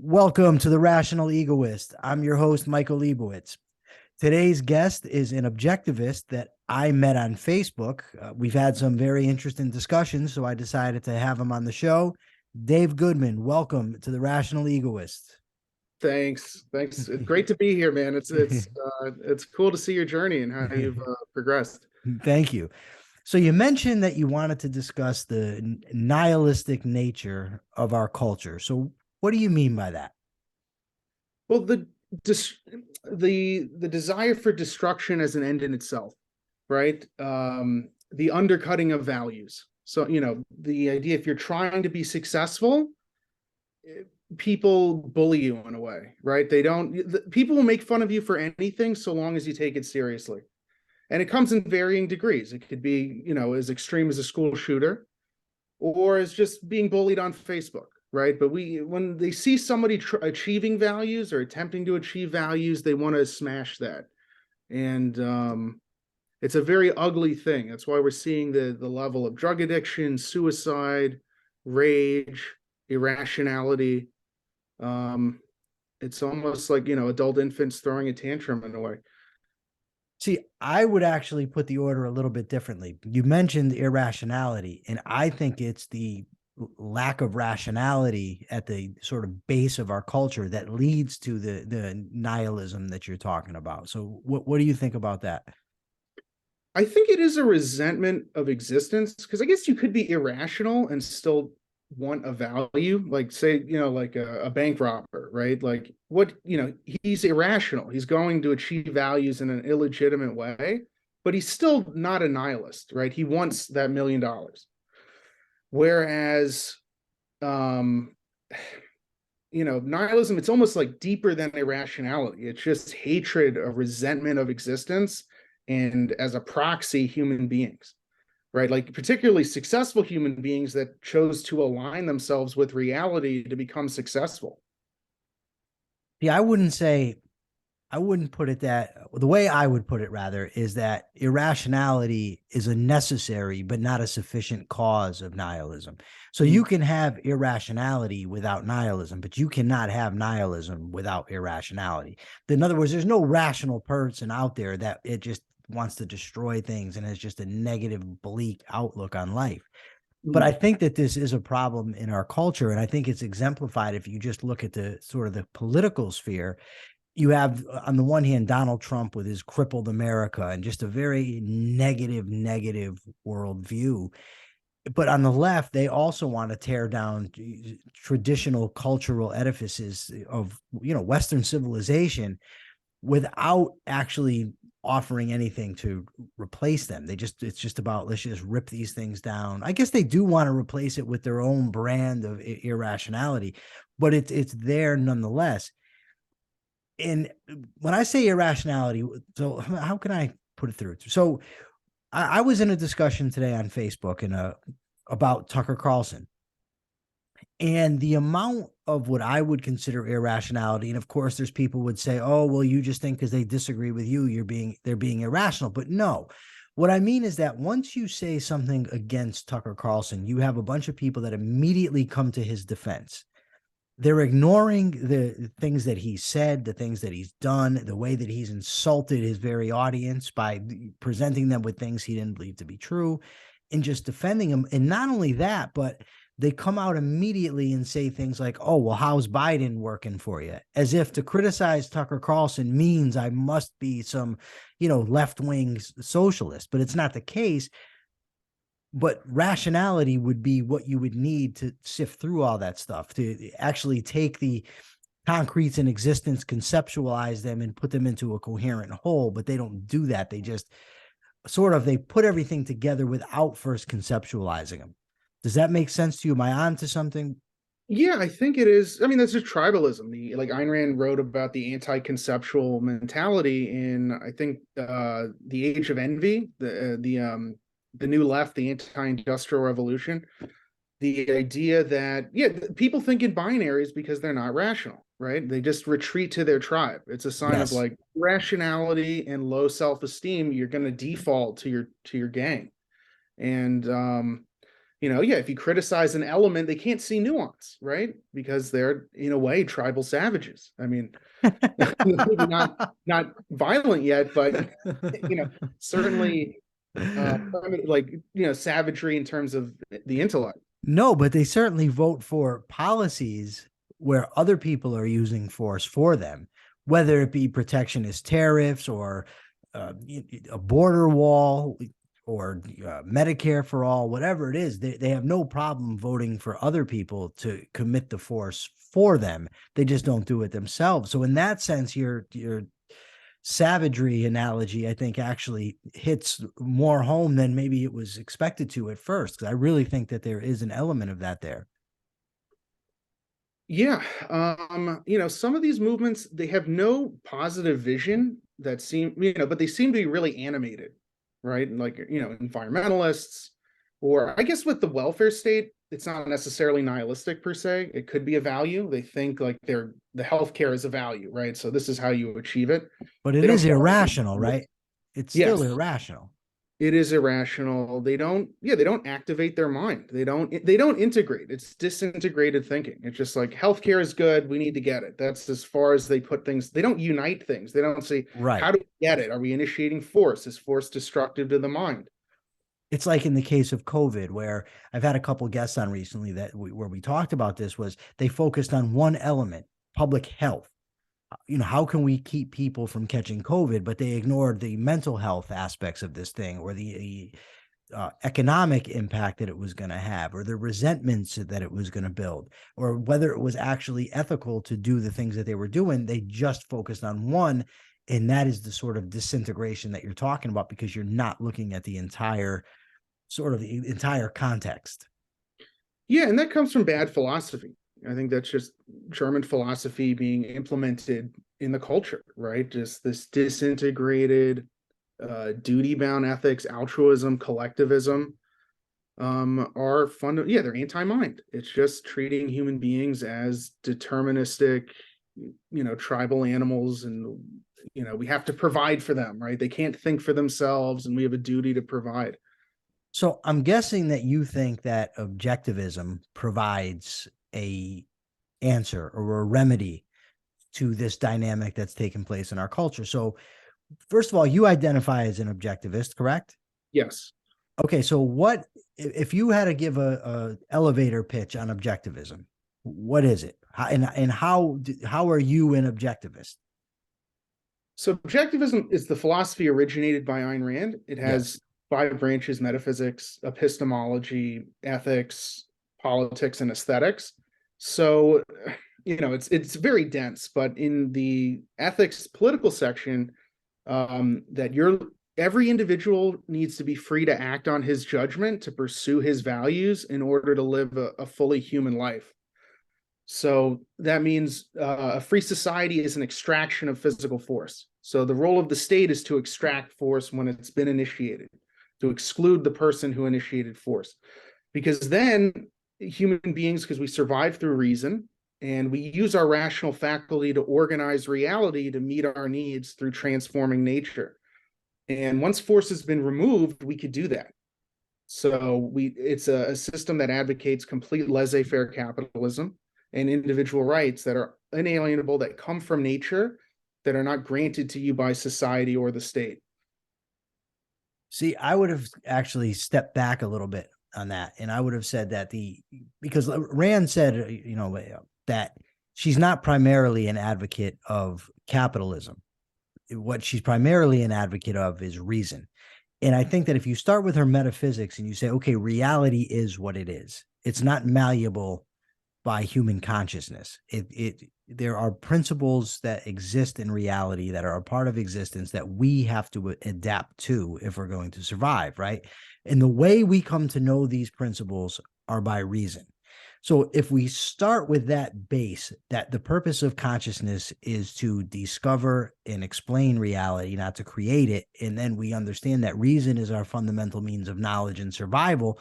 Welcome to the Rational Egoist. I'm your host, Michael Liebowitz. Today's guest is an objectivist that I met on Facebook. We've had some very interesting discussions, so I decided to have him on the show. Dave Goodman, welcome to the Rational Egoist. Thanks. It's great to be here, man. It's cool to see your journey and how you've progressed. Thank you. So you mentioned that you wanted to discuss the nihilistic nature of our culture. So what do you mean by that? Well, the desire for destruction as an end in itself, right? The undercutting of values. So, the idea if you're trying to be successful, people bully you in a way, right? People will make fun of you for anything so long as you take it seriously. And it comes in varying degrees. It could be, as extreme as a school shooter or as just being bullied on Facebook, right? But when they see somebody achieving values or attempting to achieve values, they want to smash that. And it's a very ugly thing. That's why we're seeing the level of drug addiction, suicide, rage, irrationality. It's almost like, adult infants throwing a tantrum in a way. See, I would actually put the order a little bit differently. You mentioned irrationality, and I think it's the lack of rationality at the sort of base of our culture that leads to the nihilism that you're talking about. So what do you think about that? I think it is a resentment of existence because I guess you could be irrational and still want a value, like say, like a bank robber, right? Like he's irrational. He's going to achieve values in an illegitimate way, but he's still not a nihilist, right? He wants that $1,000,000. Whereas, nihilism, it's almost like deeper than irrationality. It's just hatred of resentment of existence and as a proxy, human beings, right? Like particularly successful human beings that chose to align themselves with reality to become successful. Yeah, I wouldn't put it that the way I would put it rather is that irrationality is a necessary but not a sufficient cause of nihilism. So you can have irrationality without nihilism, but you cannot have nihilism without irrationality. In other words, there's no rational person out there that it just wants to destroy things and has just a negative, bleak outlook on life. But I think that this is a problem in our culture, and I think it's exemplified if you just look at the sort of the political sphere. You have on the one hand Donald Trump with his crippled America and just a very negative worldview. But on the left, they also want to tear down traditional cultural edifices of Western civilization without actually offering anything to replace them. It's just about, let's just rip these things down. I guess they do want to replace it with their own brand of irrationality, but it's there nonetheless. And when I say irrationality, so how can I put it through? So I was in a discussion today on Facebook about Tucker Carlson and the amount of what I would consider irrationality. And of course, there's people would say, oh, well, you just think because they disagree with you, they're being irrational. But no, what I mean is that once you say something against Tucker Carlson, you have a bunch of people that immediately come to his defense. They're ignoring the things that he said, the things that he's done, the way that he's insulted his very audience by presenting them with things he didn't believe to be true and just defending him. And not only that, but they come out immediately and say things like, oh, well, how's Biden working for you? As if to criticize Tucker Carlson means I must be some, left-wing socialist, but it's not the case. But rationality would be what you would need to sift through all that stuff, to actually take the concretes in existence, conceptualize them, and put them into a coherent whole. But they don't do that. They just they put everything together without first conceptualizing them. Does that make sense to you? Am I on to something? Yeah, I think it is. I mean, that's just tribalism. Like Ayn Rand wrote about the anti-conceptual mentality in, I think, The Age of Envy, the New Left, the anti-industrial revolution. The idea that people think in binaries because they're not rational, right? They just retreat to their tribe. It's a sign of Yes. like rationality and low self-esteem. You're going to default to your gang, and Yeah, if you criticize an element, they can't see nuance, right? Because they're, in a way, tribal savages. I mean, maybe not violent yet, but certainly like savagery in terms of the intellect. No, but they certainly vote for policies where other people are using force for them, whether it be protectionist tariffs or a border wall or Medicare for all, whatever it is. They have no problem voting for other people to commit the force for them. They just don't do it themselves. So in that sense, your savagery analogy, I think, actually hits more home than maybe it was expected to at first, because I really think that there is an element of that there. Yeah. Some of these movements, they have no positive vision that seem, but they seem to be really animated, right? Like, environmentalists, or I guess with the welfare state, it's not necessarily nihilistic per se. It could be a value. They think like the healthcare is a value, right? So this is how you achieve it. But it They don't is care about irrational, right? It's still Yes, irrational. it is irrational. They don't activate their mind. They don't integrate. It's disintegrated thinking. It's just like healthcare is good, we need to get it. That's as far as they put things. They don't unite things. They don't say, Right. how do we get it? Are we initiating force? Is force destructive to the mind? It's like in the case of COVID, where I've had a couple guests on recently where we talked about this, was they focused on one element, public health. How can we keep people from catching COVID? But they ignored the mental health aspects of this thing, or the economic impact that it was going to have, or the resentments that it was going to build, or whether it was actually ethical to do the things that they were doing. They just focused on one. And that is the sort of disintegration that you're talking about, because you're not looking at the entire context. Yeah, and that comes from bad philosophy. I think that's just German philosophy being implemented in the culture, right? Just this disintegrated, duty-bound ethics, altruism, collectivism, are they're anti-mind. It's just treating human beings as deterministic, tribal animals, and we have to provide for them, right? They can't think for themselves, and we have a duty to provide. So I'm guessing that you think that objectivism provides a answer or a remedy to this dynamic that's taken place in our culture. So first of all, you identify as an objectivist, correct? Yes. Okay, so what if you had to give a elevator pitch on objectivism? What is it? How are you an objectivist? So objectivism is the philosophy originated by Ayn Rand. It Yes. has 5 branches: metaphysics, epistemology, ethics, politics, and aesthetics. So, it's very dense, but in the ethics political section, every individual needs to be free to act on his judgment, to pursue his values in order to live a fully human life. So that means a free society is an extraction of physical force. So the role of the state is to extract force when it's been initiated, to exclude the person who initiated force. Because then human beings, because we survive through reason, and we use our rational faculty to organize reality to meet our needs through transforming nature. And once force has been removed, we could do that. So it's a system that advocates complete laissez-faire capitalism and individual rights that are inalienable, that come from nature, that are not granted to you by society or the state. See, I would have actually stepped back a little bit on that, and I would have said that because Rand said, that she's not primarily an advocate of capitalism. What she's primarily an advocate of is reason. And I think that if you start with her metaphysics and you say, okay, reality is what it is, it's not malleable by human consciousness. There are principles that exist in reality that are a part of existence that we have to adapt to if we're going to survive, right? And the way we come to know these principles are by reason. So if we start with that base, that the purpose of consciousness is to discover and explain reality, not to create it, and then we understand that reason is our fundamental means of knowledge and survival,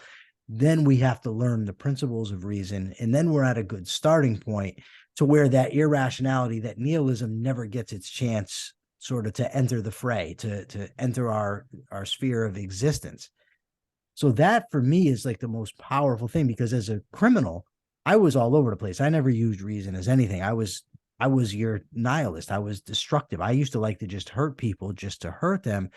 then we have to learn the principles of reason. And then we're at a good starting point to where that irrationality, that nihilism never gets its chance sort of to enter the fray, to enter our sphere of existence. So that for me is like the most powerful thing, because as a criminal, I was all over the place. I never used reason as anything. I was your nihilist. I was destructive. I used to like to just hurt people just to hurt them.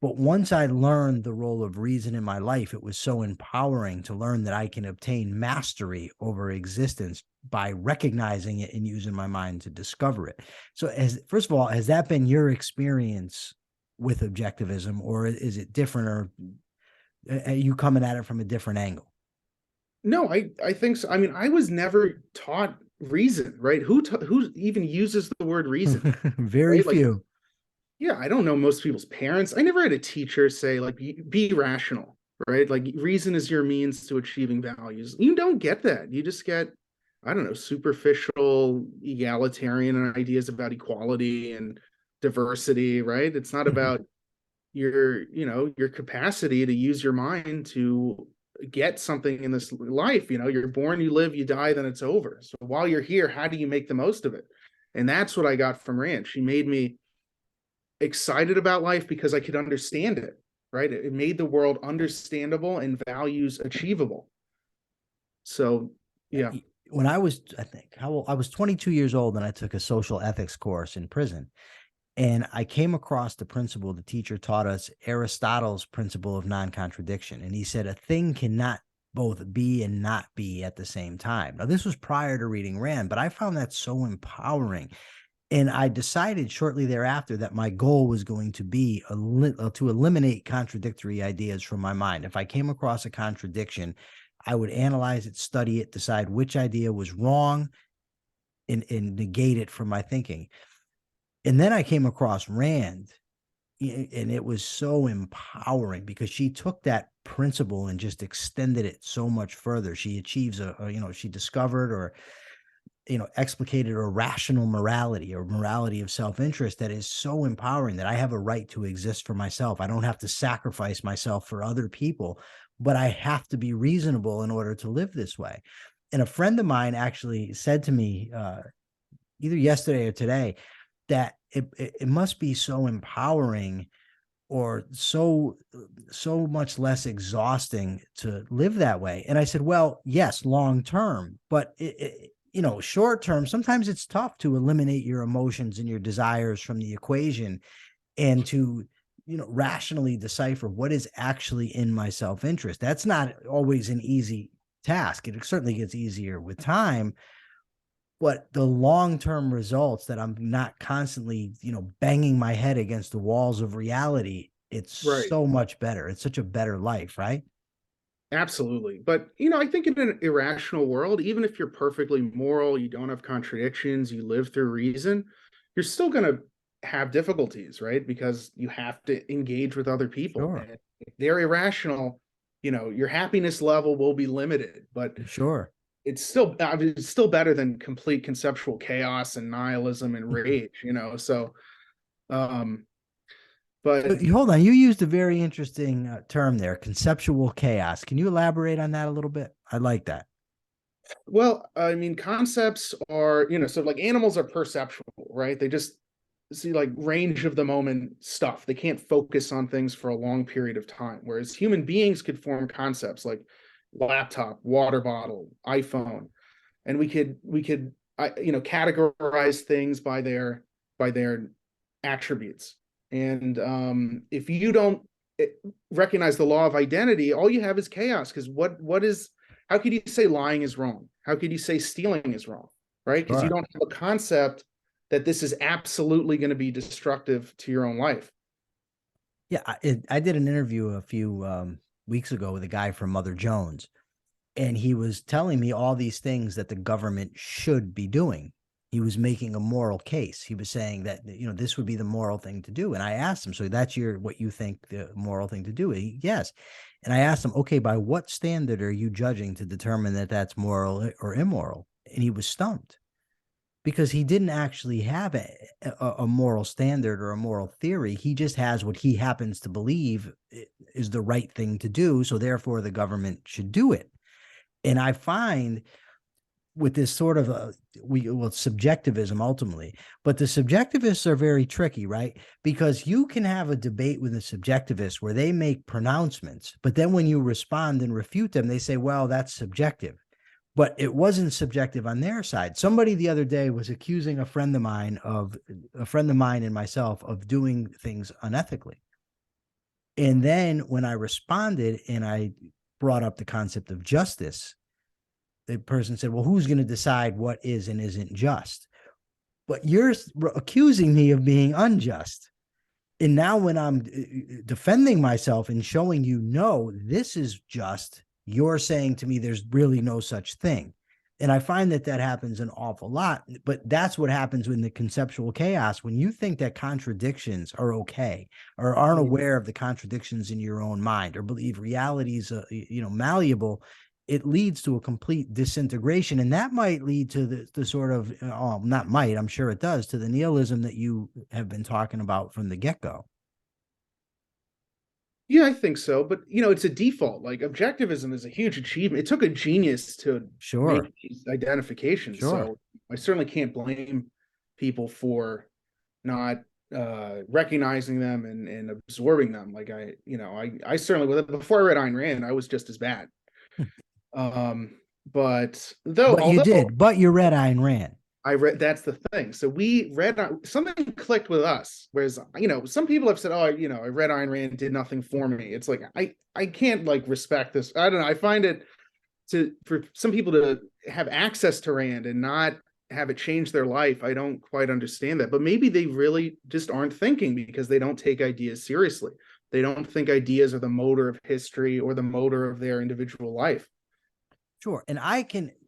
But once I learned the role of reason in my life, it was so empowering to learn that I can obtain mastery over existence by recognizing it and using my mind to discover it. So, first of all, has that been your experience with objectivism, or is it different, or are you coming at it from a different angle? No, I think so. I mean, I was never taught reason, right? Who even uses the word reason, Very right? Like, few. yeah, I don't know most people's parents. I never had a teacher say like be rational, right? Like reason is your means to achieving values. You don't get that. You just get, I don't know, superficial egalitarian ideas about equality and diversity, right? It's not about your capacity to use your mind to get something in this life. You're born, you live, you die, then it's over. So while you're here, how do you make the most of it? And that's what I got from Rand. She made me excited about life because I could understand it, right? It made the world understandable and values achievable. So yeah. When I was, I think, how old? I was 22 years old, and I took a social ethics course in prison. And I came across the principle, the teacher taught us Aristotle's principle of non-contradiction. And he said a thing cannot both be and not be at the same time. Now, this was prior to reading Rand, but I found that so empowering. And I decided shortly thereafter that my goal was going to be to eliminate contradictory ideas from my mind. If I came across a contradiction, I would analyze it, study it, decide which idea was wrong, and negate it from my thinking. And then I came across Rand, and it was so empowering because she took that principle and just extended it so much further. She achieves she discovered, or explicated a rational morality, or morality of self-interest, that is so empowering, that I have a right to exist for myself. I don't have to sacrifice myself for other people, but I have to be reasonable in order to live this way. And a friend of mine actually said to me, either yesterday or today, that it must be so empowering, or so much less exhausting to live that way. And I said, well, yes, long term, but short term, sometimes it's tough to eliminate your emotions and your desires from the equation, and to rationally decipher what is actually in my self-interest. That's not always an easy task. It certainly gets easier with time, but the long-term results, that I'm not constantly, banging my head against the walls of reality, it's Right. so much better. It's such a better life, right? Absolutely. But, I think in an irrational world, even if you're perfectly moral, you don't have contradictions, you live through reason, you're still going to have difficulties, right? Because you have to engage with other people. Sure. And if they're irrational, your happiness level will be limited, but Sure. it's still better than complete conceptual chaos and nihilism and rage, so, um, but Hold on. You used a very interesting term there, conceptual chaos. Can you elaborate on that a little bit? I like that. well, I mean, concepts are, so like animals are perceptual, right? They just see like range of the moment stuff. They can't focus on things for a long period of time. Whereas human beings could form concepts like laptop, water bottle, iPhone, and we could categorize things by their attributes. And if you don't eh, recognize the law of identity, all you have is chaos. Because what is how could you say lying is wrong? How could you say stealing is wrong? Right? Because you Sure. don't have a concept that this is absolutely going to be destructive to your own life. Yeah. I did an interview a few weeks ago with a guy from Mother Jones, and he was telling me all these things that the government should be doing. He was making a moral case. He was saying that this would be the moral thing to do. And I asked him, so that's what you think the moral thing to do? Yes. And I asked him, okay, by what standard are you judging to determine that that's moral or immoral? And he was stumped, because he didn't actually have a moral standard or a moral theory. He just has what he happens to believe is the right thing to do. So therefore the government should do it. And I find with this sort of subjectivism ultimately, but the subjectivists are very tricky, right? Because you can have a debate with a subjectivist where they make pronouncements, but then when you respond and refute them, they say, well, that's subjective. But it wasn't subjective on their side. Somebody the other day was accusing a friend of mine and myself of doing things unethically. And then when I responded and I brought up the concept of justice, the person said, well, who's going to decide what is and isn't just? But you're accusing me of being unjust. And now when I'm defending myself and showing you, no, this is just, you're saying to me, there's really no such thing. And I find that happens an awful lot, but that's what happens in the conceptual chaos. When you think that contradictions are okay, or aren't aware of the contradictions in your own mind, or believe reality is, malleable, it leads to a complete disintegration. And that might lead to the sort of, not might, I'm sure it does, to the nihilism that you have been talking about from the get-go. Yeah, I think so. But, it's a default. Like, objectivism is a huge achievement. It took a genius to make these identifications. Sure. So I certainly can't blame people for not recognizing them and absorbing them. Like, I certainly, before I read Ayn Rand, I was just as bad. But you read Ayn Rand. I read, that's the thing. So we read, something clicked with us. Whereas, some people have said, oh, I read Ayn Rand, did nothing for me. It's like, I can't like respect this. I don't know. I find it for some people to have access to Rand and not have it change their life. I don't quite understand that, but maybe they really just aren't thinking because they don't take ideas seriously. They don't think ideas are the motor of history or the motor of their individual life. Sure. And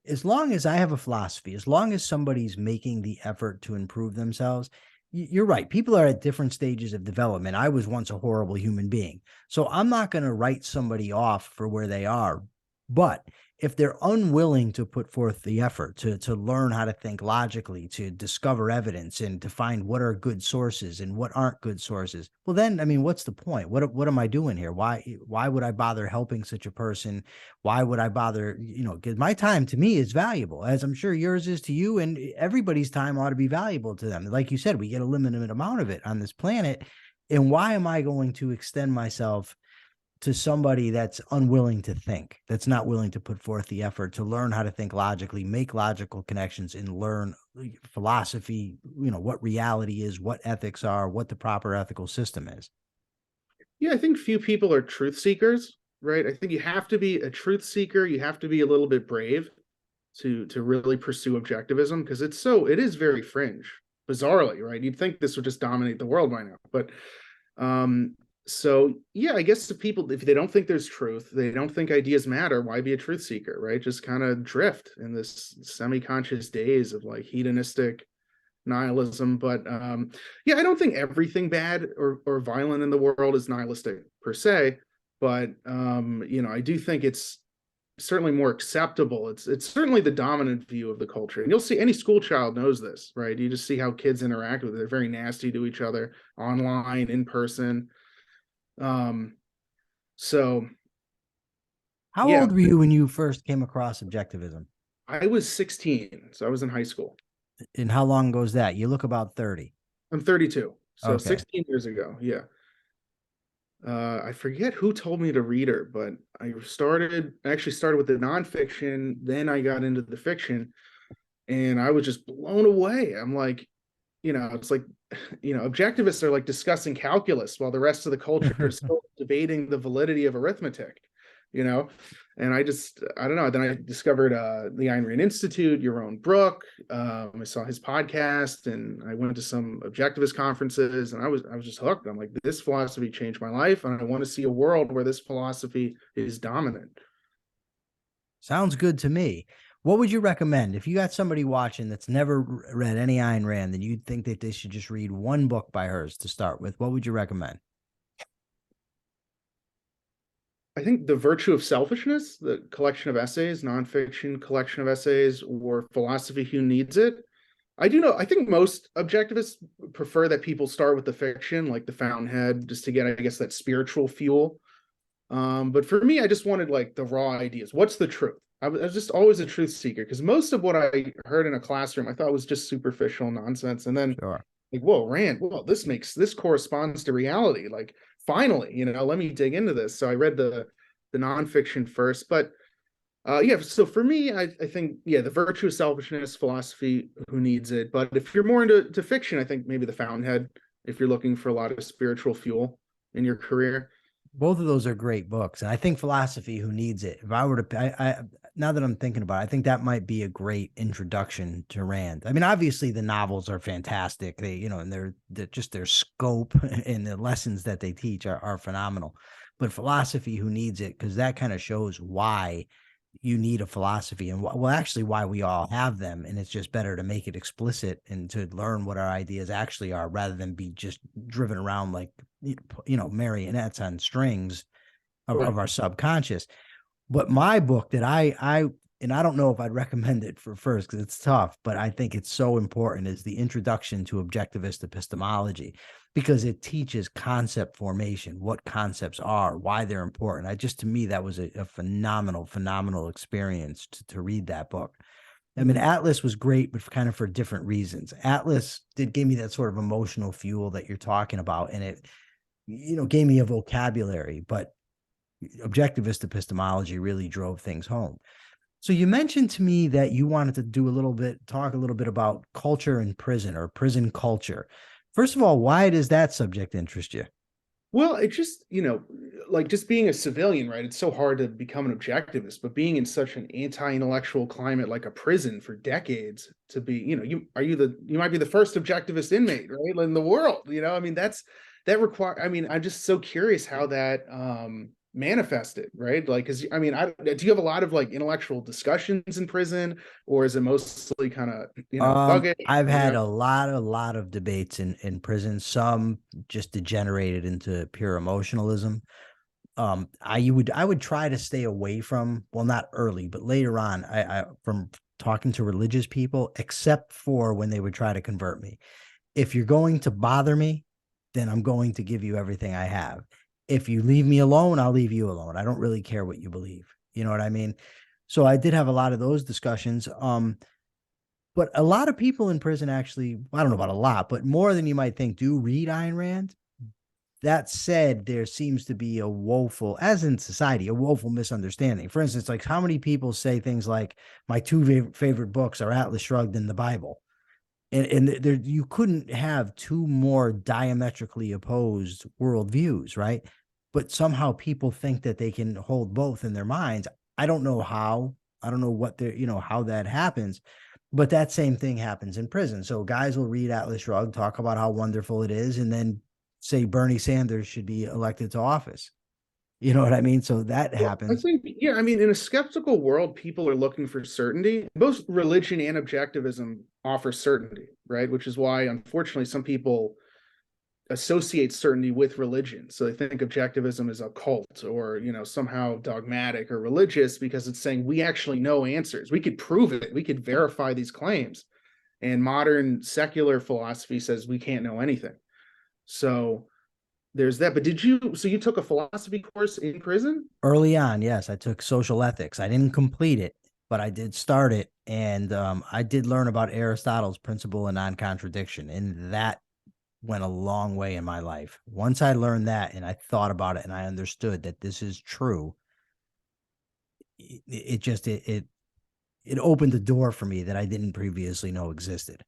as long as I have a philosophy, as long as somebody's making the effort to improve themselves, you're right. People are at different stages of development. I was once a horrible human being. So I'm not going to write somebody off for where they are. But if they're unwilling to put forth the effort to learn how to think logically, to discover evidence and to find what are good sources and what aren't good sources, well, then, I mean, what's the point? What am I doing here? Why would I bother helping such a person? Why would I bother, because my time to me is valuable, as I'm sure yours is to you, and everybody's time ought to be valuable to them. Like you said, we get a limited amount of it on this planet. And why am I going to extend myself to somebody that's unwilling to think, that's not willing to put forth the effort to learn how to think logically, make logical connections, and learn philosophy, what reality is, what ethics are, what the proper ethical system is? Yeah, I think few people are truth seekers, right? I think you have to be a truth seeker. You have to be a little bit brave to really pursue objectivism, because it is very fringe, bizarrely, right? You'd think this would just dominate the world by now, but so yeah, I guess the people, if they don't think there's truth, they don't think ideas matter, why be a truth seeker, right? Just kind of drift in this semi-conscious days of like hedonistic nihilism. But yeah, I don't think everything bad or violent in the world is nihilistic per se, but I do think it's certainly more acceptable. It's certainly the dominant view of the culture, and you'll see any school child knows this, right? You just see how kids interact with it. They're very nasty to each other online, in person. So How old were you when you first came across objectivism? I was 16, so I was in high school. And how long ago is that? You look about 30. I'm 32, so Okay. 16 years ago. Yeah. I forget who told me to read her, but I actually started with the nonfiction, then I got into the fiction, and I was just blown away. I'm like, it's like, objectivists are like discussing calculus while the rest of the culture is still debating the validity of arithmetic, and I don't know. Then I discovered the Ayn Rand Institute, Yaron Brook. I saw his podcast, and I went to some objectivist conferences, and I was just hooked. I'm like, this philosophy changed my life, and I want to see a world where this philosophy is dominant. Sounds good to me. What would you recommend if you got somebody watching that's never read any Ayn Rand, and you'd think that they should just read one book by hers to start with? What would you recommend? I think The Virtue of Selfishness, the collection of essays, nonfiction collection of essays, or Philosophy Who Needs It. I think most objectivists prefer that people start with the fiction, like The Fountainhead, just to get, I guess, that spiritual fuel. But for me, I just wanted like the raw ideas. What's the truth? I was just always a truth seeker, because most of what I heard in a classroom I thought was just superficial nonsense. And then Sure. like, whoa, Rand, well, this corresponds to reality. Like, finally, let me dig into this. So I read the nonfiction first, but yeah. So for me, I think, yeah, the virtue of selfishness philosophy, who needs it? But if you're more into fiction, I think maybe the Fountainhead, if you're looking for a lot of spiritual fuel in your career. Both of those are great books, and I think philosophy, who needs it? If I were to, now that I'm thinking about it, I think that might be a great introduction to Rand. I mean, obviously the novels are fantastic. They, and they're just their scope and the lessons that they teach are phenomenal. But philosophy, who needs it? Because that kind of shows why you need a philosophy, and well, actually why we all have them. And it's just better to make it explicit and to learn what our ideas actually are, rather than be just driven around like, marionettes on strings of our subconscious. But my book that and I don't know if I'd recommend it for first, because it's tough, but I think it's so important, is the Introduction to Objectivist Epistemology, because it teaches concept formation, what concepts are, why they're important. To me, that was a phenomenal experience to read that book. I mean, Atlas was great, but kind of for different reasons. Atlas gave me that sort of emotional fuel that you're talking about, and it, gave me a vocabulary, but objectivist epistemology really drove things home. So you mentioned to me that you wanted to talk a little bit about culture in prison, or prison culture. First of all, why does that subject interest you? Well, it just, like, just being a civilian, right? It's so hard to become an objectivist, but being in such an anti-intellectual climate like a prison for decades, to be, you might be the first objectivist inmate, right? In the world, I mean, I mean, I'm just so curious how that manifested, right? Like, because I mean, do you have a lot of like intellectual discussions in prison, or is it mostly kind of, thuggish? I've had a lot of debates in prison. Some just degenerated into pure emotionalism. I would try to stay away from, well, not early, but later on, from talking to religious people, except for when they would try to convert me. If you're going to bother me, then I'm going to give you everything I have. If you leave me alone, I'll leave you alone. I don't really care what you believe. You know what I mean? So I did have a lot of those discussions. But a lot of people in prison actually, I don't know about a lot, but more than you might think, do read Ayn Rand. That said, there seems to be a woeful, as in society, a woeful misunderstanding. For instance, like, how many people say things like, my two favorite books are Atlas Shrugged and the Bible? And there, you couldn't have two more diametrically opposed worldviews, right? But somehow people think that they can hold both in their minds. I don't know how. I don't know what they're, how that happens. But that same thing happens in prison. So guys will read Atlas Shrugged, talk about how wonderful it is, and then say Bernie Sanders should be elected to office. You know what I mean? So that Well, I happens. think, yeah, I mean, in a skeptical world, people are looking for certainty. Both religion and objectivism offer certainty, right? Which is why, unfortunately, some people associate certainty with religion. So they think objectivism is a cult, or, somehow dogmatic or religious, because it's saying we actually know answers. We could prove it. We could verify these claims. And modern secular philosophy says we can't know anything. So there's that. But so you took a philosophy course in prison? Early on, yes, I took social ethics. I didn't complete it, but I did start it. And I did learn about Aristotle's principle of non-contradiction. And that went a long way in my life. Once I learned that and I thought about it and I understood that this is true, it opened the door for me that I didn't previously know existed.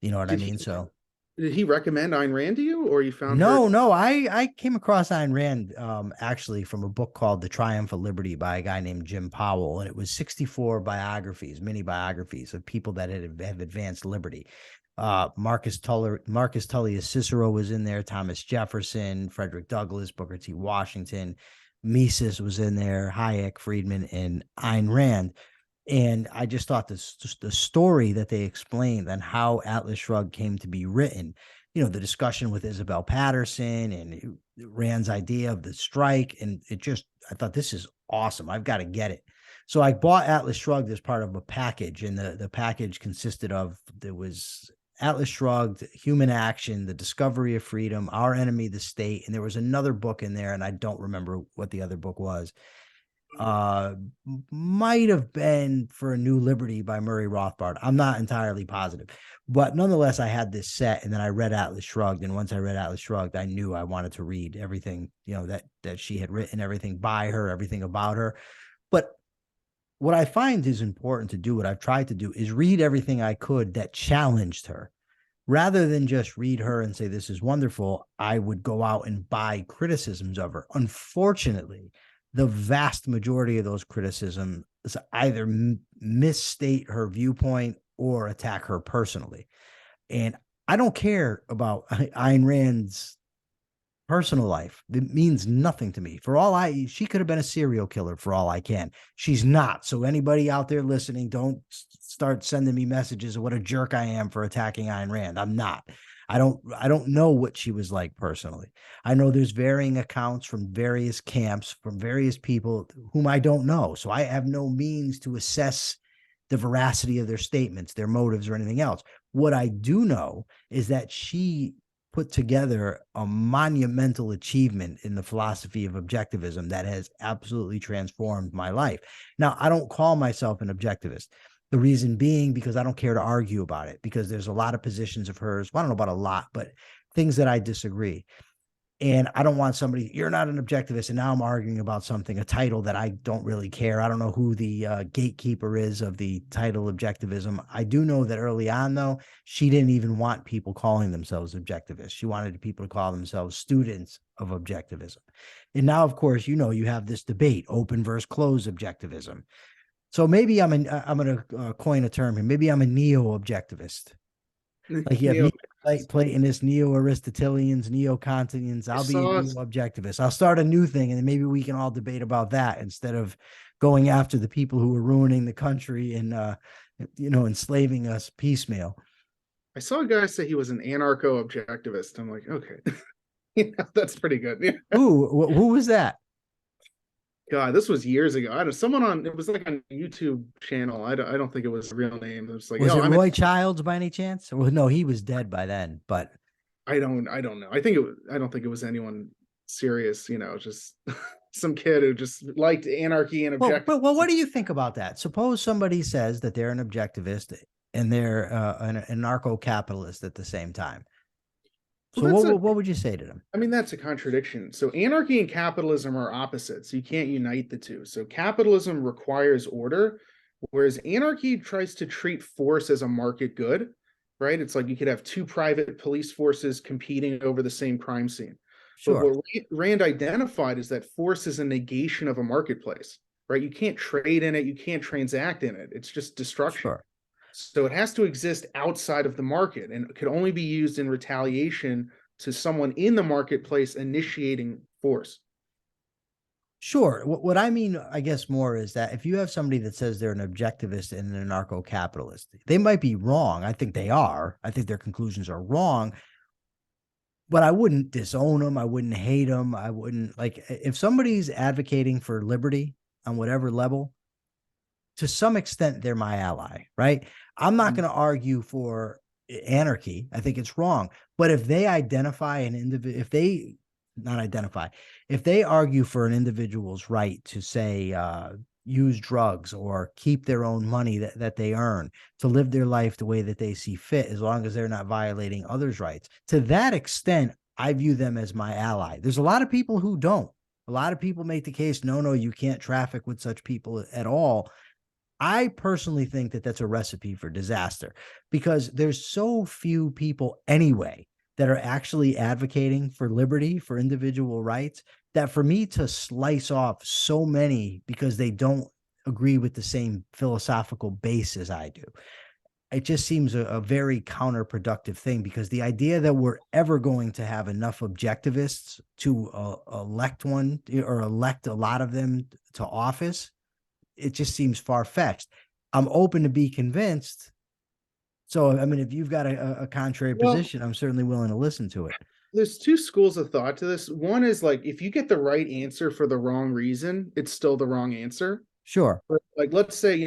You know what I Did he mean? So did he recommend Ayn Rand to you, or you found her? no, I came across Ayn Rand actually from a book called The Triumph of Liberty by a guy named Jim Powell, and it was 64 biographies, mini biographies of people that have advanced liberty. Marcus Tullius Cicero was in there, Thomas Jefferson, Frederick Douglass, Booker T. Washington, Mises was in there, Hayek, Friedman, and Ayn Rand. And I just thought the story that they explained and how Atlas Shrugged came to be written, the discussion with Isabel Patterson and Rand's idea of the strike. And I thought, this is awesome. I've got to get it. So I bought Atlas Shrugged as part of a package. And the package consisted of, there was Atlas Shrugged, Human Action, The Discovery of Freedom, Our Enemy, the State. And there was another book in there, and I don't remember what the other book was. uh might have been For a New Liberty by Murray Rothbard. I'm not entirely positive, but nonetheless I had this set, and then I read Atlas Shrugged, and once I read Atlas Shrugged, I knew I wanted to read everything, that she had written, everything by her, everything about her. But what I find is important to do, what I've tried to do, is read everything I could that challenged her. Rather than just read her and say, this is wonderful, I would go out and buy criticisms of her. Unfortunately, the vast majority of those criticisms either misstate her viewpoint or attack her personally. And I don't care about Ayn Rand's personal life. It means nothing to me. She could have been a serial killer for all I can. She's not. So anybody out there listening, don't start sending me messages of what a jerk I am for attacking Ayn Rand. I'm not. I don't know what she was like personally. I know there's varying accounts from various camps, from various people whom I don't know. So I have no means to assess the veracity of their statements, their motives, or anything else. What I do know is that she put together a monumental achievement in the philosophy of objectivism that has absolutely transformed my life. Now, I don't call myself an objectivist. The reason being because I don't care to argue about it, because there's a lot of positions of hers. Well, I don't know about a lot, but things that I disagree. And I don't want somebody, you're not an objectivist, and now I'm arguing about something, a title that I don't really care. I don't know who the gatekeeper is of the title objectivism. I do know that early on, though, she didn't even want people calling themselves objectivists. She wanted people to call themselves students of objectivism. And now, of course, you have this debate, open versus closed objectivism. So maybe I'm going to coin a term here. Maybe I'm a neo-objectivist. Like you have neo-Platonists, neo-Aristotelians, neo-Kantians. I'll be a neo-objectivist. I'll start a new thing, and then maybe we can all debate about that instead of going after the people who are ruining the country and enslaving us piecemeal. I saw a guy say he was an anarcho-objectivist. I'm like, okay, that's pretty good. Yeah. Who was that? God, this was years ago. I don't. It was like on a YouTube channel. I don't think it was a real name. It was like, was it Roy Childs by any chance? Well, no, he was dead by then. But I don't know. I don't think it was anyone serious. Just some kid who just liked anarchy and objectivism. Well, what do you think about that? Suppose somebody says that they're an objectivist and they're an anarcho-capitalist at the same time. So what would you say to them? I mean, that's a contradiction. So anarchy and capitalism are opposites. You can't unite the two. So capitalism requires order, whereas anarchy tries to treat force as a market good, right? It's like you could have two private police forces competing over the same crime scene. Sure. But what Rand identified is that force is a negation of a marketplace, right? You can't trade in it. You can't transact in it. It's just destruction. Sure. So it has to exist outside of the market, and it could only be used in retaliation to someone in the marketplace initiating force. Sure. What I mean, I guess, more is that if you have somebody that says they're an objectivist and an anarcho-capitalist, they might be wrong. I think they are. I think their conclusions are wrong. But I wouldn't disown them. I wouldn't hate them. I wouldn't, like, if somebody's advocating for liberty on whatever level, to some extent, they're my ally, right? I'm not going to argue for anarchy. I think it's wrong. But if they identify an individual, if they argue for an individual's right to say, use drugs or keep their own money that they earn, to live their life the way that they see fit, as long as they're not violating others' rights, to that extent, I view them as my ally. There's a lot of people who don't. A lot of people make the case, no, you can't traffic with such people at all. I personally think that that's a recipe for disaster, because there's so few people anyway that are actually advocating for liberty, for individual rights, that for me to slice off so many because they don't agree with the same philosophical base as I do, it just seems a very counterproductive thing, because the idea that we're ever going to have enough objectivists to elect one or elect a lot of them to office, it just seems far-fetched. I'm open to be convinced. So, I mean, if you've got a contrary position, I'm certainly willing to listen to it. There's two schools of thought to this. One is like, if you get the right answer for the wrong reason, it's still the wrong answer. Sure. But like, let's say,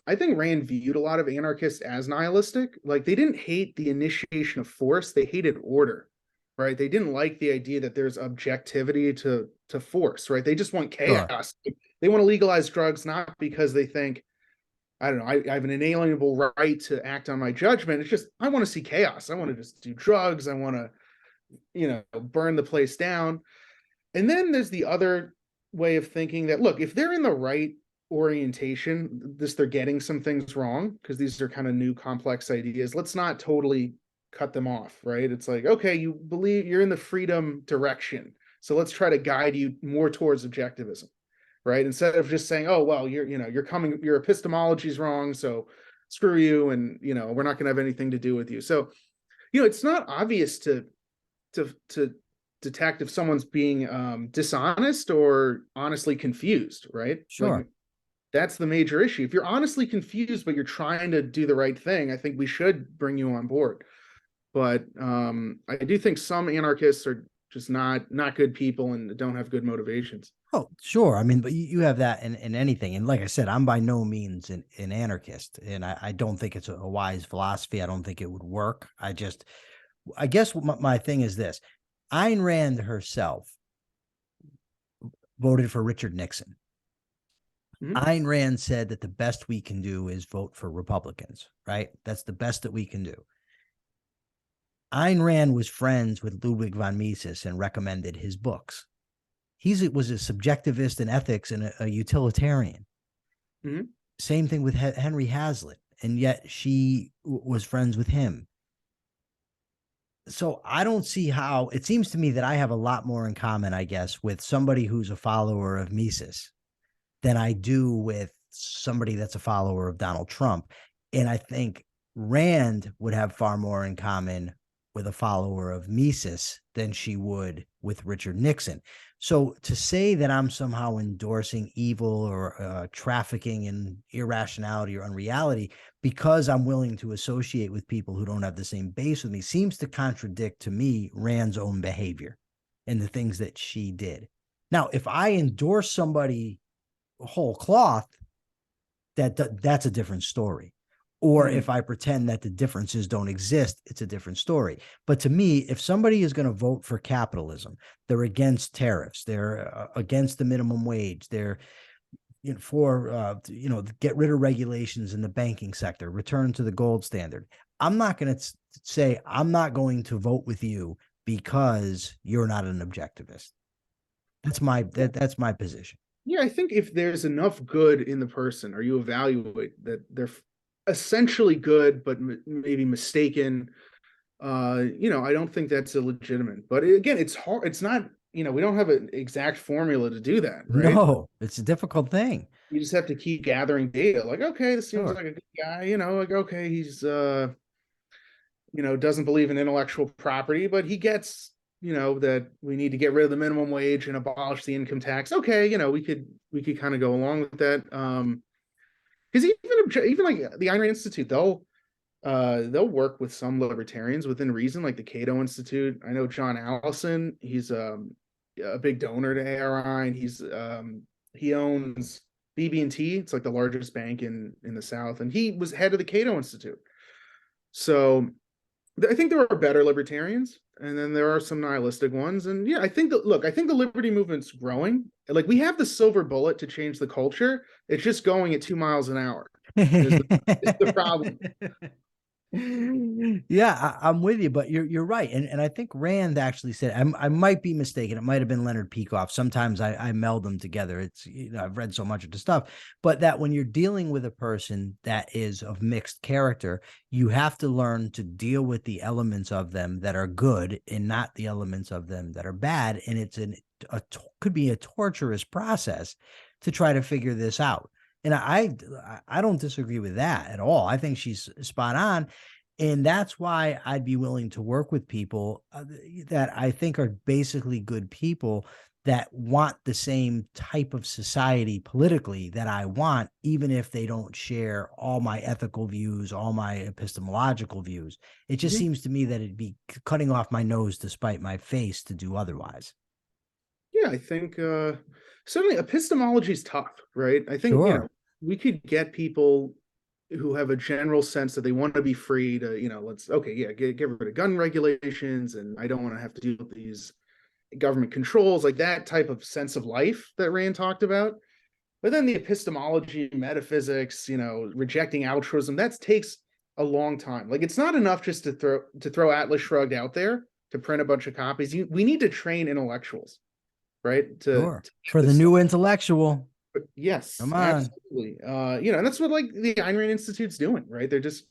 I think Rand viewed a lot of anarchists as nihilistic. Like, they didn't hate the initiation of force. They hated order, right? They didn't like the idea that there's objectivity to force, right? They just want chaos. Sure. They want to legalize drugs not because they think, I don't know, I have an inalienable right to act on my judgment. It's just, I want to see chaos. I want to just do drugs. I want to, burn the place down. And then there's the other way of thinking that, look, if they're in the right orientation, they're getting some things wrong because these are kind of new complex ideas. Let's not totally cut them off, right? It's like, okay, you believe you're in the freedom direction, so let's try to guide you more towards objectivism, right? Instead of just saying, oh, well, your epistemology is wrong, so screw you, and we're not going to have anything to do with you. So it's not obvious to detect if someone's being dishonest or honestly confused, right? Sure. Like, that's the major issue. If you're honestly confused but you're trying to do the right thing, I think we should bring you on board. But I do think some anarchists are just not good people and don't have good motivations. Oh, sure. I mean, but you have that in anything. And like I said, I'm by no means an anarchist, and I don't think it's a wise philosophy. I don't think it would work. I guess my thing is this. Ayn Rand herself voted for Richard Nixon. Mhm. Ayn Rand said that the best we can do is vote for Republicans, right? That's the best that we can do. Ayn Rand was friends with Ludwig von Mises and recommended his books. He was a subjectivist in ethics and a utilitarian. Mhm. Same thing with Henry Hazlitt, and yet she was friends with him. So I don't see how. It seems to me that I have a lot more in common, I guess, with somebody who's a follower of Mises than I do with somebody that's a follower of Donald Trump. And I think Rand would have far more in common with a follower of Mises than she would with Richard Nixon. So to say that I'm somehow endorsing evil or trafficking in irrationality or unreality because I'm willing to associate with people who don't have the same base with me seems to contradict, to me, Rand's own behavior and the things that she did. Now, if I endorse somebody whole cloth, that's a different story. Or if I pretend that the differences don't exist, it's a different story. But to me, if somebody is going to vote for capitalism, they're against tariffs, they're against the minimum wage, they're for get rid of regulations in the banking sector, return to the gold standard. I'm not going to say I'm not going to vote with you because you're not an objectivist. That's my position. Yeah, I think if there's enough good in the person, or you evaluate that they're essentially good but maybe mistaken, I don't think that's illegitimate. But again, it's hard. It's not. We don't have an exact formula to do that, right? No, it's a difficult thing. You just have to keep gathering data. Like, okay, this seems Sure. like a good guy. Like, okay, he's doesn't believe in intellectual property, but he gets that we need to get rid of the minimum wage and abolish the income tax. Okay, we could kind of go along with that. Because even like the Ayn Rand Institute, they'll work with some libertarians within reason, like the Cato Institute. I know John Allison, he's a big donor to ARI, and he owns BB&T. It's like the largest bank in the South, and he was head of the Cato Institute. So I think there are better libertarians, and then there are some nihilistic ones. And yeah, I think the liberty movement's growing. Like, we have the silver bullet to change the culture. It's just going at 2 miles an hour. Is the problem. Yeah, I'm with you, but you're right, and I think Rand actually said, I might be mistaken. It might have been Leonard Peikoff. Sometimes I meld them together. It's I've read so much of the stuff, but that when you're dealing with a person that is of mixed character, you have to learn to deal with the elements of them that are good and not the elements of them that are bad. And it's could be a torturous process to try to figure this out. And I don't disagree with that at all. I think she's spot on. And that's why I'd be willing to work with people that I think are basically good people that want the same type of society politically that I want, even if they don't share all my ethical views, all my epistemological views. It just seems to me that it'd be cutting off my nose to spite my face to do otherwise. Yeah, I think certainly epistemology is tough, right? I think Sure. we could get people who have a general sense that they want to be free to, get rid of gun regulations, and I don't want to have to deal with these government controls, like that type of sense of life that Rand talked about. But then the epistemology, metaphysics, rejecting altruism, that takes a long time. Like, it's not enough just to throw Atlas Shrugged out there to print a bunch of copies. We need to train intellectuals, right? Sure. To For the this new stuff. intellectual. But yes, Come on. absolutely. And that's what like the Ayn Rand Institute's doing, right? They're just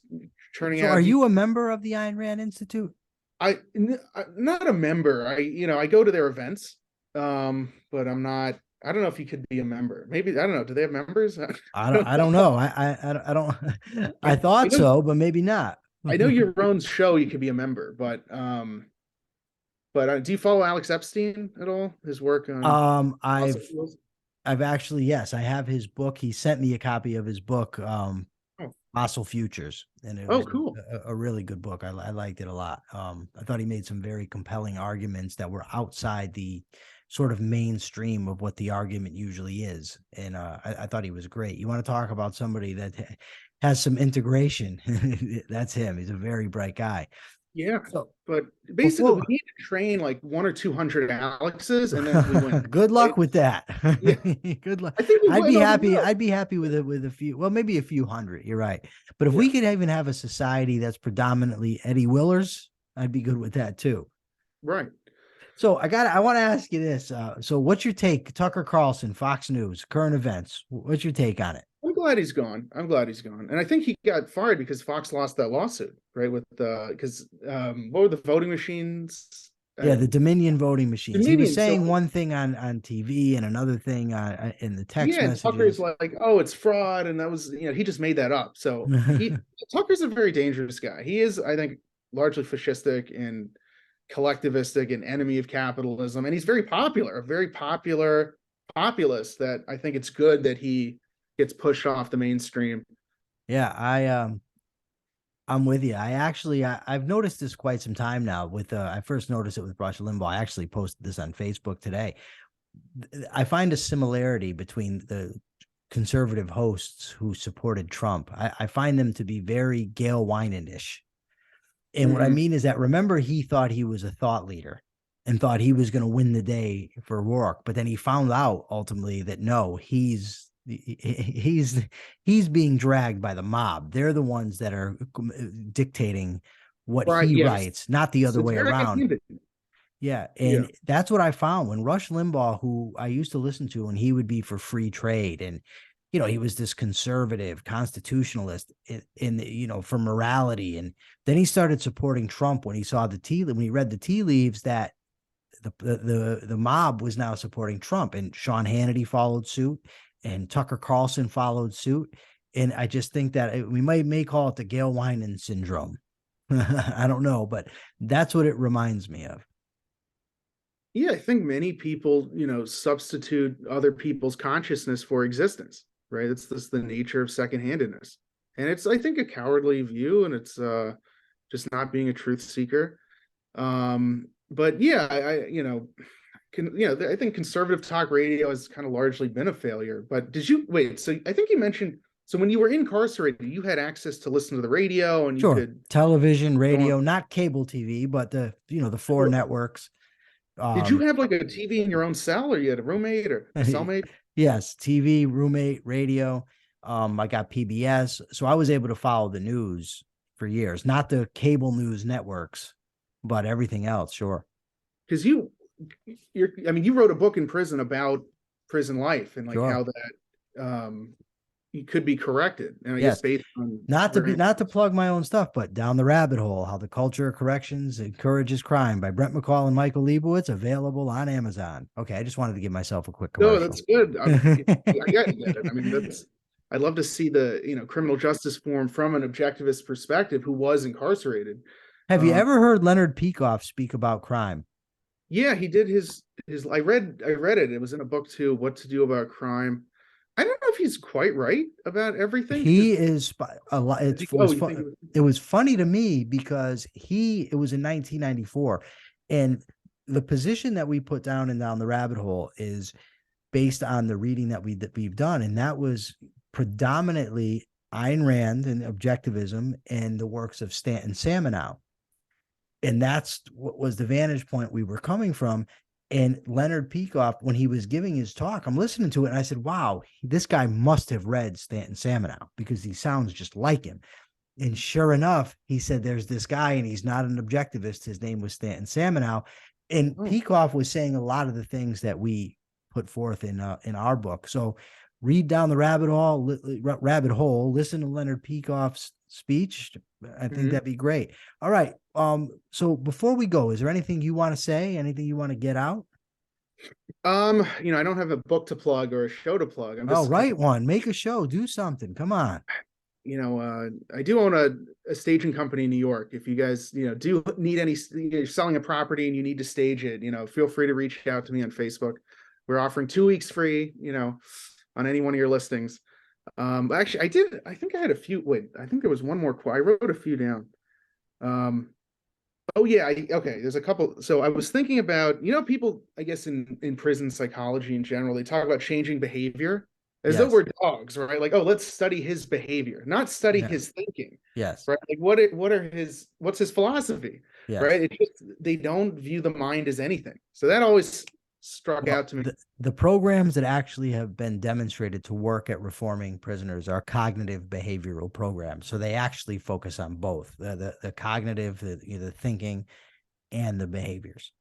churning So out are people. you a member of the Ayn Rand Institute? Not a member. I go to their events, but I'm not. I don't know if you could be a member. Maybe I don't know. Do they have members? I don't know. I don't. I, I I thought know so, but maybe not. I know your own show. You could be a member, but do you follow Alex Epstein at all? His work on fossil I've fuels? I've actually, yes, I have his book. He sent me a copy of his book, Oh, Fossil Futures, and it oh, was cool. a really good book. I liked it a lot. I thought he made some very compelling arguments that were outside the sort of mainstream of what the argument usually is, and I thought he was great. You want to talk about somebody that has some integration? That's him. He's a very bright guy. Yeah, So but basically, we before, need to train like 1 or 200 Alexes, and then we win. good Right? luck with that. Yeah, Good luck. I think we I'd win be over happy. Europe. I'd be happy with a few. Well, maybe a few hundred. You're right. But if Yeah, we could even have a society that's predominantly Eddie Willers, I'd be good with that too. right. So I want to ask you this. So what's your take? Tucker Carlson, Fox News, current events. What's your take on it? I'm glad he's gone. I'm glad he's gone. And I think he got fired because Fox lost that lawsuit, right? With because what were the voting machines? Yeah, the Dominion voting machines. He was Dominion. So saying one thing on TV and another thing in the text yeah, Tucker's messages. like, oh, it's fraud, and that was he just made that up. So Tucker's a very dangerous guy. He is, I think, largely fascistic and collectivistic and enemy of capitalism, and he's very popular, a very popular populist that I think it's good that he gets pushed off the mainstream. Yeah, I'm with you. I've noticed this quite some time now. With I first noticed it with Rush Limbaugh. I actually posted this on Facebook today. I find a similarity between the conservative hosts who supported Trump. I find them to be very Gail Wynan-ish. And what I Mhm. mean is that, remember, he thought he was a thought leader and thought he was going to win the day for Rourke, but then he found out ultimately that no, he's being dragged by the mob. They're the ones that are dictating what Right, he yes. writes, not the So other it's way very around. handed. Yeah, Yeah. and that's what I found when Rush Limbaugh, who I used to listen to, and he would be for free trade, and he was this conservative constitutionalist for morality, and then he started supporting Trump when he saw when he read the tea leaves that the mob was now supporting Trump, and Sean Hannity followed suit, and Tucker Carlson followed suit, and I just think that we may call it the Gail Wynan syndrome. I don't know, but that's what it reminds me of. Yeah, I think many people, substitute other people's consciousness for existence, right? It's just the nature of secondhandedness. And it's, I think, a cowardly view, and it's just not being a truth seeker. But yeah, I think conservative talk radio has kind of largely been a failure. But did you wait? So I think you mentioned, so when you were incarcerated, you had access to listen to the radio, and you Sure. could Television, go on. radio, not cable TV, but the four networks. Did you Um, have like a TV in your own cell, or you had a roommate or a cellmate? yes, TV, roommate, radio. I got PBS. So I was able to follow the news for years, not the cable news networks, but everything else. Sure. Because you wrote a book in prison about prison life and like Sure. how that you could be corrected, and I guess Yes. based on Not to plug my own stuff, but Down the Rabbit Hole, How the Culture of Corrections Encourages Crime by Brent McCall and Michael Liebowitz, available on Amazon. Okay, I just wanted to give myself a quick No, commercial. that's good. I get it. I mean, I'd love to see the criminal justice form from an objectivist perspective who was incarcerated. Have you Um, ever heard Leonard Peikoff speak about crime? yeah, he did his. I read it. It was in a book too. What to Do About Crime. I don't know if he's quite right about everything He because is a lot. you think It was funny to me because it was in 1994, and the position that we put down and Down the Rabbit Hole is based on the reading that we've done, and that was predominantly Ayn Rand and objectivism and the works of Stanton Samanow. And that's what was the vantage point we were coming from. And Leonard Peikoff, when he was giving his talk, I'm listening to it and I said, wow, this guy must have read Stanton Samanow because he sounds just like him. And sure enough, he said, there's this guy and he's not an objectivist. His name was Stanton Samanow. And Peikoff was saying a lot of the things that we put forth in our book. So read down the rabbit hole, listen to Leonard Peikoff's speech. I think that'd be great. All right. So before we go, is there anything you want to say? Anything you want to get out? I don't have a book to plug or a show to plug. I'm just write one, make a show, do something. Come on. I do own a staging company in New York. If you guys, do need any, you're selling a property and you need to stage it, feel free to reach out to me on Facebook. We're offering 2 weeks free, on any one of your listings. Actually, I think I had a few. Wait, I think there was one more quote. I wrote a few down. Oh yeah, okay. There's a couple. So I was thinking about, people, I guess in prison psychology in general, they talk about changing behavior as though we're dogs, right? Like, oh, let's study his behavior, not study his thinking. Yes. Right. Like, what's his philosophy? Yes. Right. It's just, they don't view the mind as anything. So that always struck out to me. The programs that actually have been demonstrated to work at reforming prisoners are cognitive behavioral programs. So they actually focus on both the cognitive, the thinking, and the behaviors.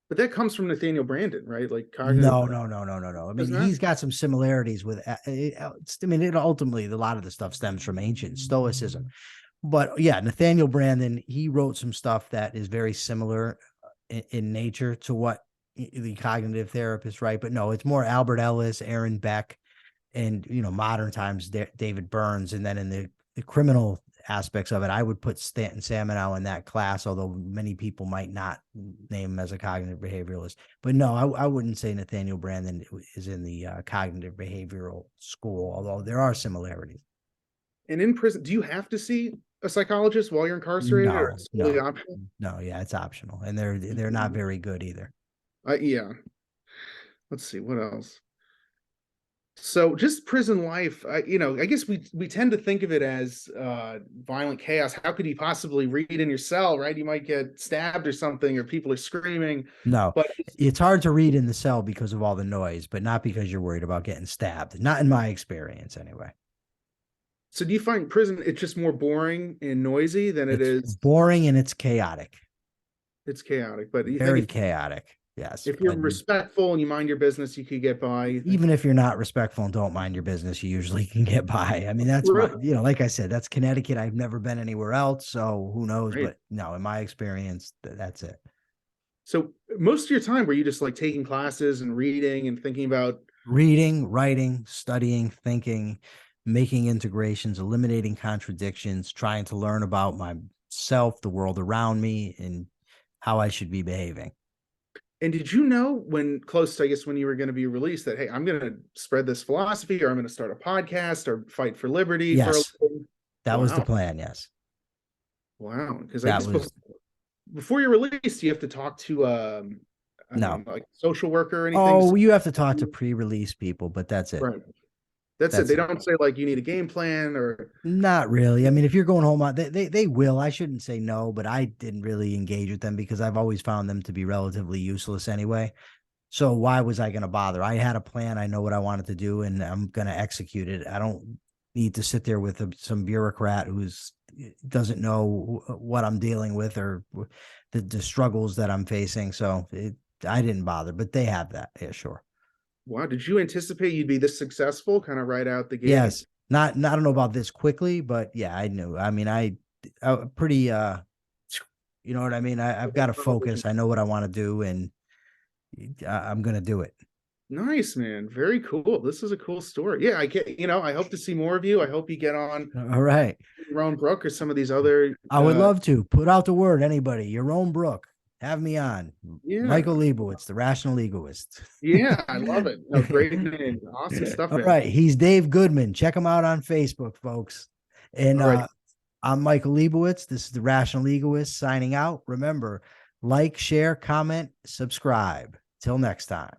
But that comes from Nathaniel Branden, right? Like cognitive. No. I mean, he's got some similarities with. It ultimately, a lot of the stuff stems from ancient Stoicism. But yeah, Nathaniel Branden, he wrote some stuff that is very similar in nature to what the cognitive therapist, right? But no, it's more Albert Ellis, Aaron Beck, and modern times David Burns. And then in the criminal aspects of it, I would put Stanton Samanow in that class, although many people might not name him as a cognitive behavioralist. But no, I wouldn't say Nathaniel Branden is in the cognitive behavioral school, although there are similarities. And in prison, do you have to see a psychologist while you're incarcerated? No, yeah, it's optional, and they're not very good either. Yeah. Let's see what else. So just prison life, I guess we tend to think of it as violent chaos. How could you possibly read in your cell, right? You might get stabbed or something, or people are screaming. No, but it's hard to read in the cell because of all the noise, but not because you're worried about getting stabbed. Not in my experience, anyway. So do you find prison, it's just more boring and noisy than it is? Boring and it's chaotic. It's chaotic, but very chaotic. Yes. If you're respectful and you mind your business, you could get by. Even if you're not respectful and don't mind your business, you usually can get by. I mean, that's like I said, that's Connecticut. I've never been anywhere else, so who knows? Right. But no, in my experience, that's it. So most of your time, were you just like taking classes and reading and thinking about reading, writing, studying, thinking, making integrations, eliminating contradictions, trying to learn about myself, the world around me, and how I should be behaving. And did you know when close to, I guess, when you were going to be released that, hey, I'm going to spread this philosophy, or I'm going to start a podcast or fight for liberty? Yes. That was the plan. Yes. Wow. Because I guess before you're released, you have to talk to like social worker or anything. Oh, you have to talk to pre-release people, but that's it. Right. That's it. They don't say like you need a game plan or not really. I mean, if you're going home, they will. I shouldn't say no, but I didn't really engage with them because I've always found them to be relatively useless anyway. So why was I going to bother? I had a plan. I know what I wanted to do, and I'm going to execute it. I don't need to sit there with some bureaucrat who's doesn't know what I'm dealing with or the struggles that I'm facing. So I didn't bother, but they have that. Yeah, sure. Wow. Did you anticipate you'd be this successful kind of right out the gate? Yes. I don't know about this quickly, but yeah, I knew. I mean, I pretty, you know what I mean? I've got to focus. I know what I want to do, and I'm going to do it. Nice, man. Very cool. This is a cool story. Yeah. I hope to see more of you. I hope you get on. All right. Yaron Brook or some of these other. I would love to put out the word. Anybody, Yaron Brook. Have me on. Yeah. Michael Liebowitz, the Rational Egoist. Yeah, I love it. No, great name. Awesome stuff. All right. He's Dave Goodman. Check him out on Facebook, folks. And I'm Michael Liebowitz. This is the Rational Egoist signing out. Remember, like, share, comment, subscribe. Till next time.